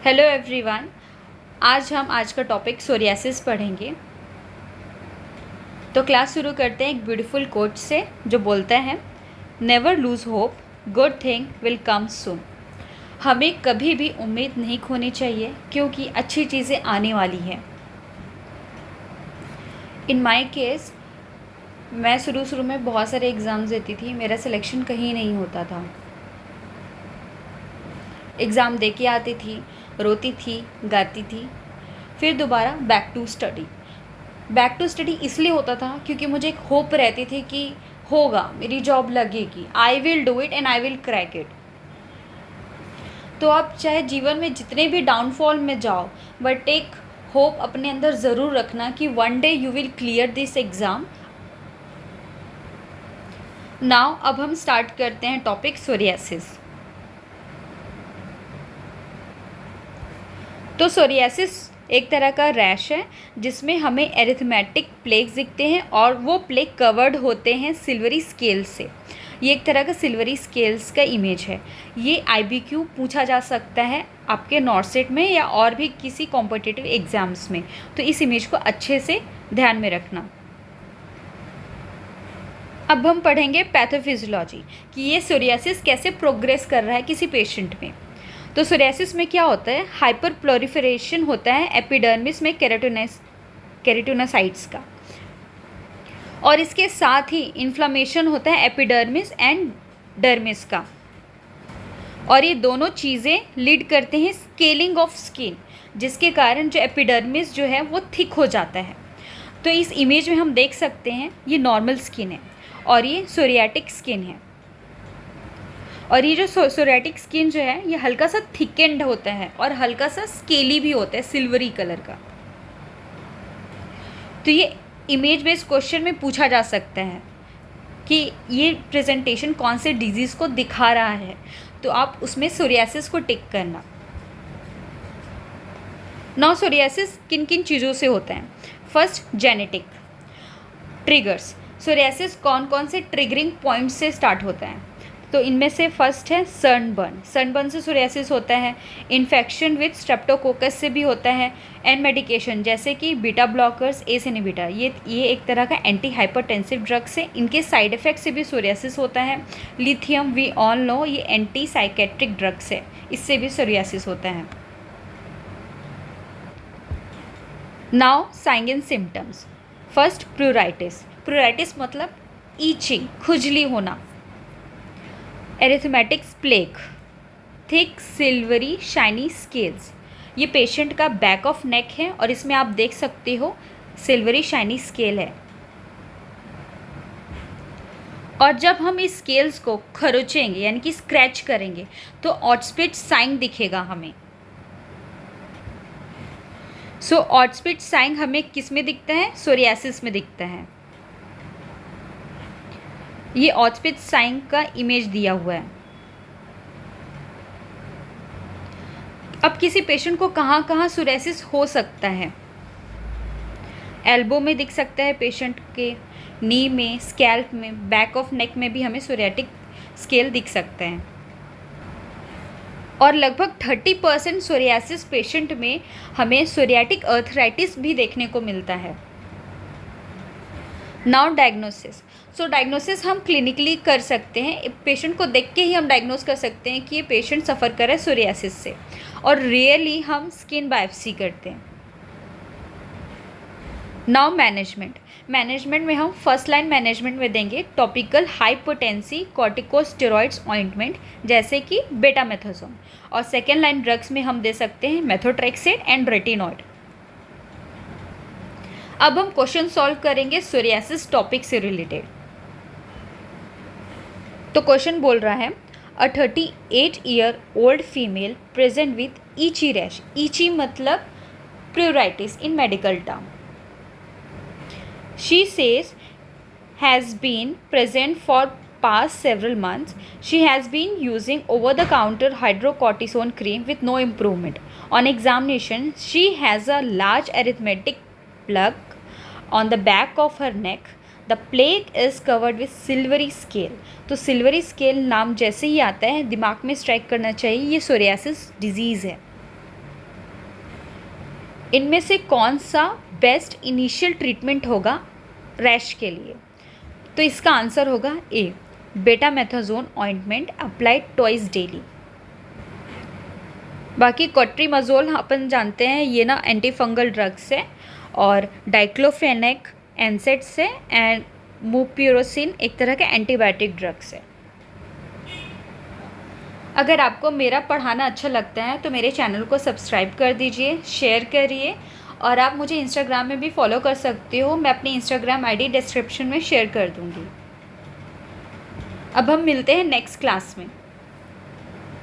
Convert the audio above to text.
Hello everyone. आज का topic psoriasis पढ़ेंगे। तो क्लास शुरू करते हैं एक ब्यूटीफुल कोट से जो बोलता है, never lose hope, good thing will come soon. हमें कभी भी उम्मीद नहीं खोनी चाहिए क्योंकि अच्छी चीज़ें आने वाली हैं। इन माई केस मैं शुरू में बहुत सारे एग्ज़ाम्स देती थी, मेरा सिलेक्शन कहीं नहीं होता था। एग्ज़ाम दे के आती थी, रोती थी, गाती थी, फिर दोबारा बैक टू स्टडी इसलिए होता था क्योंकि मुझे एक होप रहती थी कि होगा, मेरी जॉब लगेगी, I will do it and I will crack it. तो आप चाहे जीवन में जितने भी डाउनफॉल में जाओ, बट एक होप अपने अंदर ज़रूर रखना कि one day you will clear this exam. Now अब हम स्टार्ट करते हैं टॉपिक सोरियासिस। तो सोरियासिस एक तरह का रैश है जिसमें हमें एरिथमेटिक प्लेग्स दिखते हैं और वो प्लेग कवर्ड होते हैं सिल्वरी स्केल से। ये एक तरह का सिल्वरी स्केल्स का इमेज है। ये IBQ पूछा जा सकता है आपके नॉर्सेट में या और भी किसी कॉम्पिटिटिव एग्ज़ाम्स में, तो इस इमेज को अच्छे से ध्यान में रखना। अब हम पढ़ेंगे पैथोफिजियोलॉजी कि ये सोरियासिस कैसे प्रोग्रेस कर रहा है किसी पेशेंट में। तो सोरियासिस में क्या होता है, हाइपर प्लोरिफरेशन होता है एपिडर्मिस में केराटिनोसाइट्स का, और इसके साथ ही इन्फ्लामेशन होता है एपिडर्मिस एंड डर्मिस का, और ये दोनों चीज़ें लीड करते हैं स्केलिंग ऑफ स्किन, जिसके कारण जो एपिडर्मिस जो है वो थिक हो जाता है। तो इस इमेज में हम देख सकते हैं ये नॉर्मल स्किन है और ये सोरियाटिक स्किन है, और ये जो सोरियाटिक स्किन जो है ये हल्का सा थिकेंड होता है और हल्का सा स्केली भी होता है, सिल्वरी कलर का। तो ये इमेज बेस्ड क्वेश्चन में पूछा जा सकता है कि ये प्रेजेंटेशन कौन से डिजीज़ को दिखा रहा है, तो आप उसमें सोरियासिस को टिक करना। नाउ सोरियासिस किन किन चीज़ों से होता है। First, genetic triggers. सोरियासिस कौन कौन से ट्रिगरिंग पॉइंट से स्टार्ट होता है, तो इनमें से फर्स्ट है सनबर्न से सोरियासिस होता है। इन्फेक्शन विथ स्ट्रेप्टोकोकस से भी होता है। एंड मेडिकेशन जैसे कि बीटा ब्लॉकर्स, एस इनहिबिटर, ये एक तरह का एंटी हाइपरटेंसिव ड्रग्स है, इनके साइड इफ़ेक्ट से भी सोरियासिस होता है। लिथियम, वी ऑल नो, ये एंटी साइकेट्रिक ड्रग्स है, इससे भी सोरियासिस होता है। Now sign and symptoms. First, pruritus मतलब ईचिंग, खुजली होना। Erythematous plaque, thick silvery shiny scales, ये पेशेंट का बैक ऑफ नेक है और इसमें आप देख सकते हो सिल्वरी शाइनी स्केल है। और जब हम इस स्केल्स को खरोचेंगे यानी कि स्क्रैच करेंगे तो ऑटस्पिट साइन दिखेगा हमें। सो ऑटस्पिट साइन हमें किस में दिखता है, सोरियासिस में दिखता है। ये ऑटस्पिट साइन का इमेज दिया हुआ है। अब किसी पेशेंट को कहाँ कहाँ सोरियासिस हो सकता है, एल्बो में दिख सकता है पेशेंट के, नी में, स्कैल्प में, बैक ऑफ नेक में भी हमें सोरियाटिक स्केल दिख सकता है। और लगभग 30% सोरियासिस पेशेंट में हमें सोरियाटिक अर्थराइटिस भी देखने को मिलता है। Now diagnosis. सो डायग्नोसिस हम क्लिनिकली कर सकते हैं, पेशेंट को देख के ही हम डायग्नोस कर सकते हैं कि ये पेशेंट सफ़र कर रहा है सोरियासिस से, और रियरली हम स्किन बायोप्सी करते हैं। नाउ मैनेजमेंट में हम फर्स्ट लाइन मैनेजमेंट में देंगे topical high potency corticosteroids ointment जैसे कि बेटामेथासोन, और सेकेंड लाइन ड्रग्स में हम दे सकते हैं मेथोट्रेक्सेट एंड रेटिनॉइड। अब हम क्वेश्चन सॉल्व करेंगे सोरियासिस टॉपिक से रिलेटेड। तो क्वेश्चन बोल रहा है, अ 38-year-old फीमेल प्रेजेंट विथ ईची रैश। ईची मतलब pruritus in medical term. She says has been present for past several months. She has been using over-the-counter hydrocortisone cream with no improvement. On examination, she has a large arithmetic plug on the back of her neck. The plague is covered with silvery scale. तो silvery scale नाम जैसे ही आता है दिमाग में strike करना चाहिए, ये सोरियासिस डिजीज़ है। इनमें से कौन सा बेस्ट इनिशियल ट्रीटमेंट होगा रैश के लिए? तो इसका आंसर होगा ए, बेटामेथाजोन ऑइंटमेंट अप्लाइड ट्वाइस डेली। बाकी कॉट्रीमज़ोल अपन जानते हैं ये ना एंटी फंगल ड्रग्स है, और डाइक्लोफेनेक एनसेड्स है, एंड मुप्यूरोसिन एक तरह के एंटीबायोटिक ड्रग्स है। अगर आपको मेरा पढ़ाना अच्छा लगता है तो मेरे चैनल को सब्सक्राइब कर दीजिए, शेयर करिए, और आप मुझे इंस्टाग्राम में भी फॉलो कर सकते हो। मैं अपनी इंस्टाग्राम आईडी डिस्क्रिप्शन में शेयर कर दूँगी। अब हम मिलते हैं नेक्स्ट क्लास में।